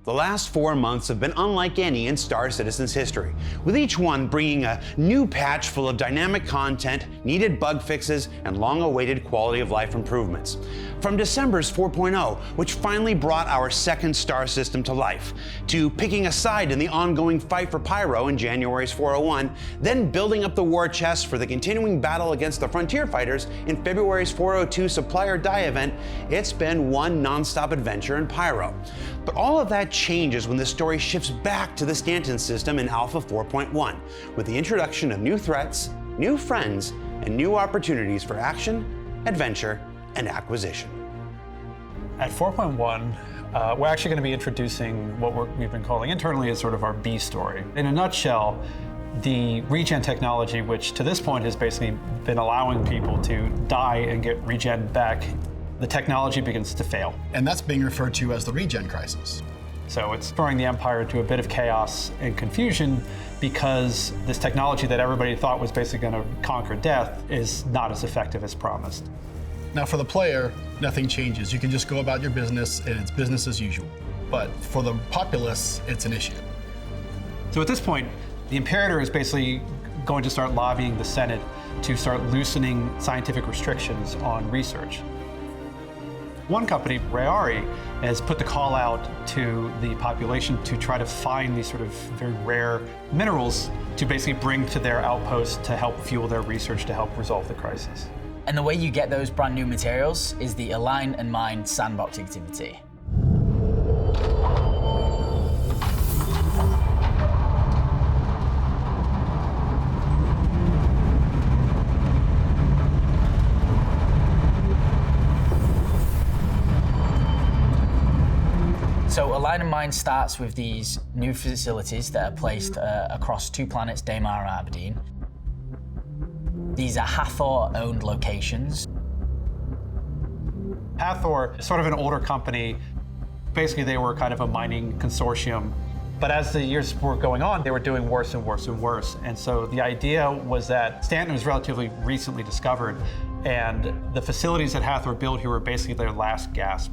The last 4 months have been unlike any in Star Citizen's history, with each one bringing a new patch full of dynamic content, needed bug fixes, and long-awaited quality of life improvements. From December's 4.0, which finally brought our second star system to life, to picking a side in the ongoing fight for Pyro in January's 401, then building up the war chest for the continuing battle against the Frontier Fighters in February's 402 Supplier Die event, it's been one non-stop adventure in Pyro. But all of that changes when the story shifts back to the Stanton system in Alpha 4.1, with the introduction of new threats, new friends, and new opportunities for action, adventure, and acquisition. At 4.1, we're actually going to be introducing what we've been calling internally as sort of our B story. In a nutshell, the regen technology, which to this point has basically been allowing people to die and get regen back, the technology begins to fail. And that's being referred to as the regen crisis. So it's throwing the Empire into a bit of chaos and confusion because this technology that everybody thought was basically going to conquer death is not as effective as promised. Now for the player, nothing changes. You can just go about your business and it's business as usual. But for the populace, it's an issue. So at this point, the Imperator is basically going to start lobbying the Senate to start loosening scientific restrictions on research. One company, Rayari, has put the call out to the population to try to find these sort of very rare minerals to basically bring to their outpost to help fuel their research to help resolve the crisis. And the way you get those brand new materials is the Align and Mine sandbox activity. So Align and Mine starts with these new facilities that are placed across 2 planets, Daymar and Aberdeen. These are Hathor-owned locations. Hathor is sort of an older company. Basically, they were kind of a mining consortium. But as the years were going on, they were doing worse and worse and worse. And so the idea was that Stanton was relatively recently discovered, and the facilities that Hathor built here were basically their last gasp.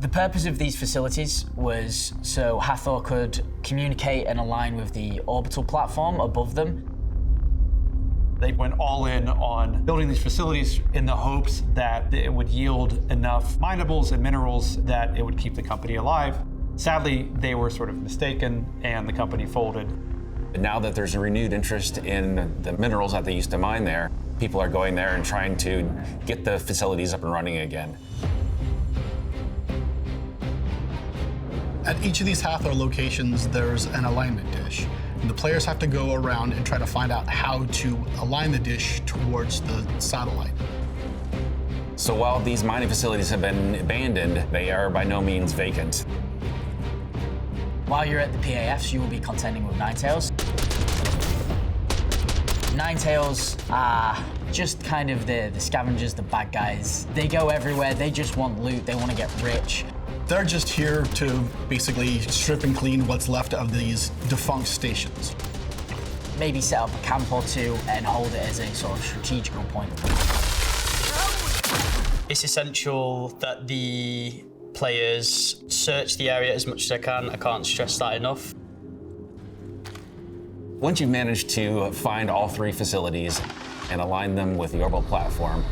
The purpose of these facilities was so Hathor could communicate and align with the orbital platform above them. They went all in on building these facilities in the hopes that it would yield enough minables and minerals that it would keep the company alive. Sadly, they were sort of mistaken and the company folded. Now that there's a renewed interest in the minerals that they used to mine there, people are going there and trying to get the facilities up and running again. At each of these Hathor locations, there's an alignment dish. And the players have to go around and try to find out how to align the dish towards the satellite. So while these mining facilities have been abandoned, they are by no means vacant. While you're at the PAFs, you will be contending with Ninetails. Ninetails are just kind of the scavengers, the bad guys. They go everywhere, they just want loot, they want to get rich. They're just here to basically strip and clean what's left of these defunct stations. Maybe set up a camp or 2 and hold it as a sort of strategical point. It's essential that the players search the area as much as they can. I can't stress that enough. Once you've managed to find all 3 facilities and align them with the orbital platform,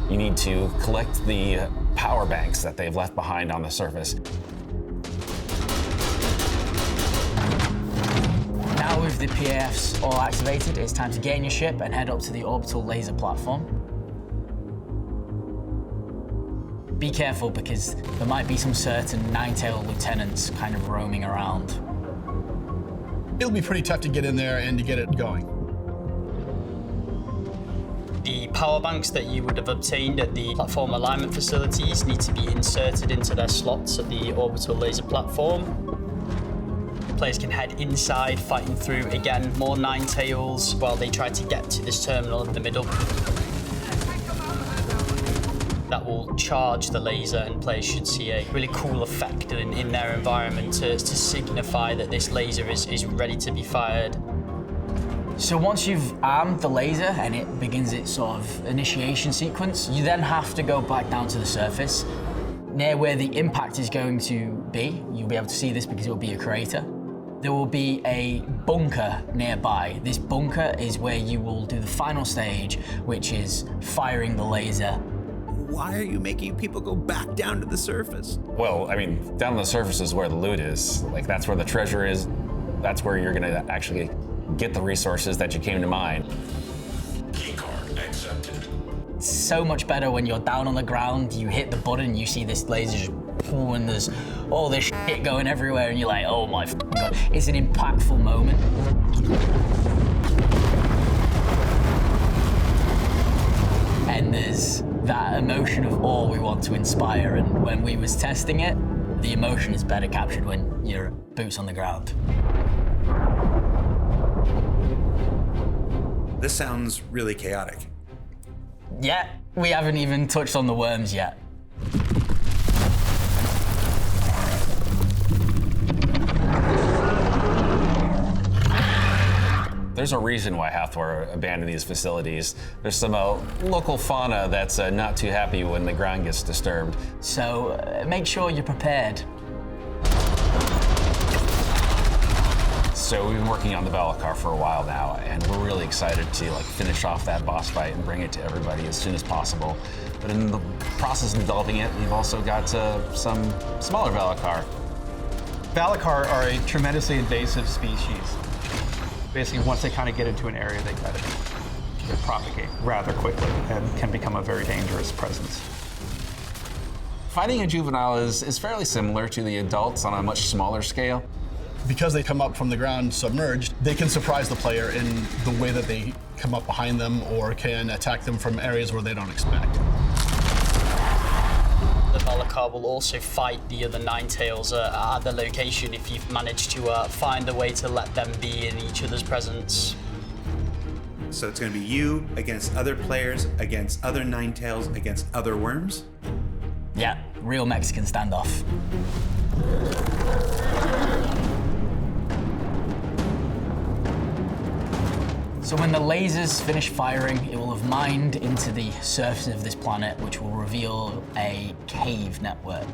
you need to collect the power banks that they've left behind on the surface. Now with the PAFs all activated, it's time to get in your ship and head up to the orbital laser platform. Be careful because there might be some certain Ninetail lieutenants kind of roaming around. It'll be pretty tough to get in there and to get it going. The power banks that you would have obtained at the platform alignment facilities need to be inserted into their slots at the orbital laser platform. Players can head inside, fighting through, again, more Ninetails while they try to get to this terminal in the middle. That will charge the laser, and players should see a really cool effect in their environment to signify that this laser is ready to be fired. So once you've armed the laser and it begins its sort of initiation sequence, you then have to go back down to the surface. Near where the impact is going to be, you'll be able to see this because it will be a crater. There will be a bunker nearby. This bunker is where you will do the final stage, which is firing the laser. Why are you making people go back down to the surface? Well, I mean, down on the surface is where the loot is. Like, that's where the treasure is. That's where you're gonna actually get the resources that you came to mine. Keycard accepted. It's so much better when you're down on the ground, you hit the button, you see this laser just pull, and there's all this shit going everywhere, and you're like, oh my God. It's an impactful moment. And there's that emotion of awe we want to inspire, and when we was testing it, the emotion is better captured when you're boots on the ground. This sounds really chaotic. Yeah, we haven't even touched on the worms yet. There's a reason why Hathor abandoned these facilities. There's some local fauna that's not too happy when the ground gets disturbed. So make sure you're prepared. So we've been working on the Valakar for a while now, and we're really excited to finish off that boss fight and bring it to everybody as soon as possible. But in the process of developing it, we've also got some smaller Valakar. Valakar are a tremendously invasive species. Basically, once they kind of get into an area, they propagate rather quickly and can become a very dangerous presence. Fighting a juvenile is fairly similar to the adults on a much smaller scale. Because they come up from the ground submerged, they can surprise the player in the way that they come up behind them or can attack them from areas where they don't expect. The Valakar will also fight the other Ninetales at the location if you've managed to find a way to let them be in each other's presence. So it's going to be you against other players, against other Ninetales, against other worms? Yeah, real Mexican standoff. So when the lasers finish firing, it will have mined into the surface of this planet, which will reveal a cave network.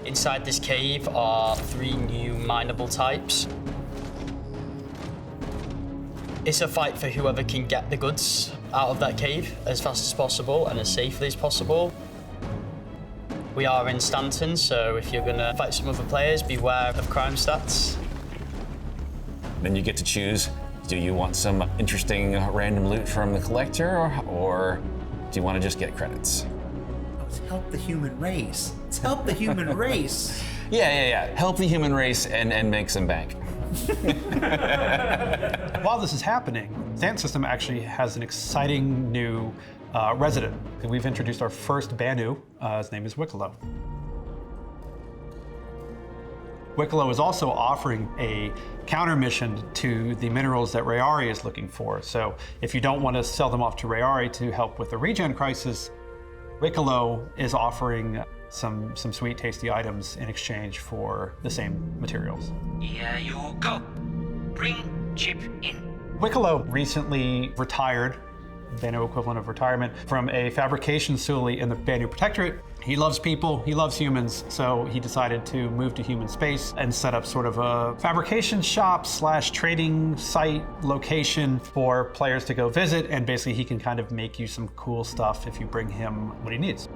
Inside this cave are 3 new mineable types. It's a fight for whoever can get the goods out of that cave as fast as possible and as safely as possible. We are in Stanton, so if you're gonna fight some other players, beware of crime stats. Then you get to choose, do you want some interesting random loot from the collector, or do you want to just get credits? Let's help the human race. Let's help the human race. Yeah. Help the human race and make some bank. While this is happening, Stanton System actually has an exciting new resident. We've introduced our first Banu. His name is Wicklow. Wicklow is also offering a counter mission to the minerals that Rayari is looking for. So if you don't want to sell them off to Rayari to help with the regen crisis, Wicklow is offering some sweet, tasty items in exchange for the same materials. Here you go. Bring chip in. Wicklow recently retired, Banu equivalent of retirement, from a fabrication facility in the Banu Protectorate. He loves people, he loves humans, so he decided to move to human space and set up sort of a fabrication shop / trading site location for players to go visit, and basically he can kind of make you some cool stuff if you bring him what he needs.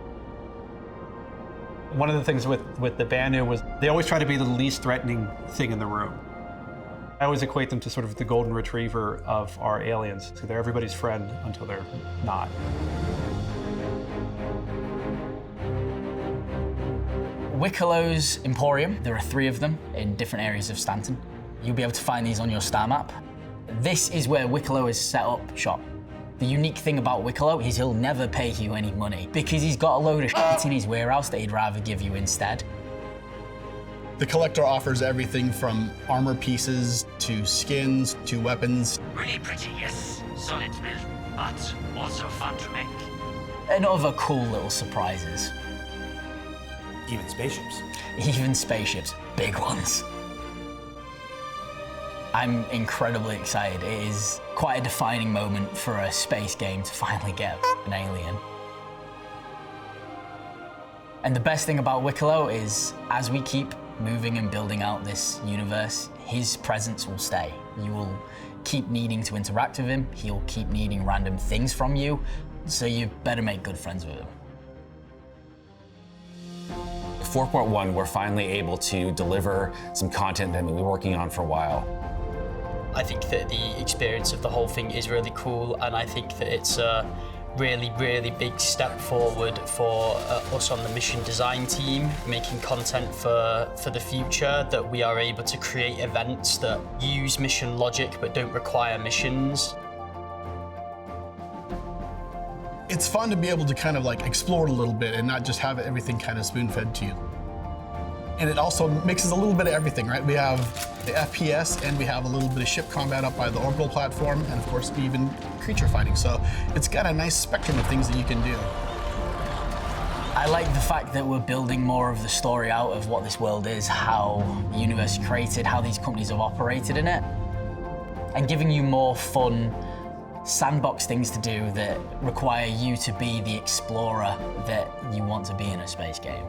One of the things with the Banu was they always try to be the least threatening thing in the room. I always equate them to sort of the golden retriever of our aliens. So they're everybody's friend until they're not. Wicklow's Emporium, there are 3 of them in different areas of Stanton. You'll be able to find these on your star map. This is where Wicklow has set up shop. The unique thing about Wicklow is he'll never pay you any money because he's got a load of shit in his warehouse that he'd rather give you instead. The collector offers everything from armor pieces to skins to weapons. Really pretty, yes. Solid build, but also fun to make. And other cool little surprises. Even spaceships. Even spaceships, big ones. I'm incredibly excited. It is quite a defining moment for a space game to finally get an alien. And the best thing about Wicklow is, as we keep moving and building out this universe, his presence will stay. You will keep needing to interact with him, he'll keep needing random things from you, so you better make good friends with him. 4.1, we're finally able to deliver some content that we've been working on for a while. I think that the experience of the whole thing is really cool, and I think that it's a really, really big step forward for us on the mission design team, making content for the future, that we are able to create events that use mission logic but don't require missions. It's fun to be able to kind of like explore a little bit and not just have everything kind of spoon-fed to you. And it also mixes a little bit of everything, right? We have the FPS and we have a little bit of ship combat up by the orbital platform, and of course even creature fighting. So it's got a nice spectrum of things that you can do. I like the fact that we're building more of the story out of what this world is, how the universe is created, how these companies have operated in it, and giving you more fun sandbox things to do that require you to be the explorer that you want to be in a space game.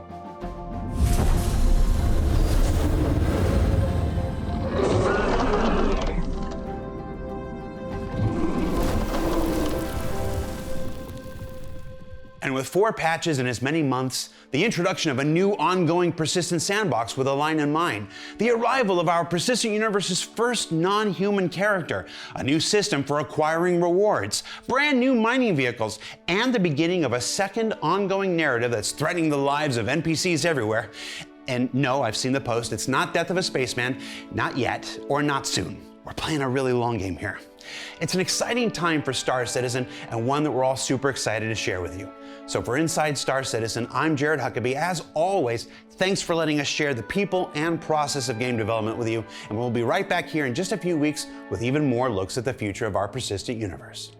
And with 4 patches in as many months, the introduction of a new ongoing persistent sandbox with a line in mind, the arrival of our persistent universe's first non-human character, a new system for acquiring rewards, brand new mining vehicles, and the beginning of a second ongoing narrative that's threatening the lives of NPCs everywhere. And no, I've seen the post, it's not Death of a Spaceman, not yet, or not soon. We're playing a really long game here. It's an exciting time for Star Citizen, and one that we're all super excited to share with you. So for Inside Star Citizen, I'm Jared Huckabee. As always, thanks for letting us share the people and process of game development with you, and we'll be right back here in just a few weeks with even more looks at the future of our persistent universe.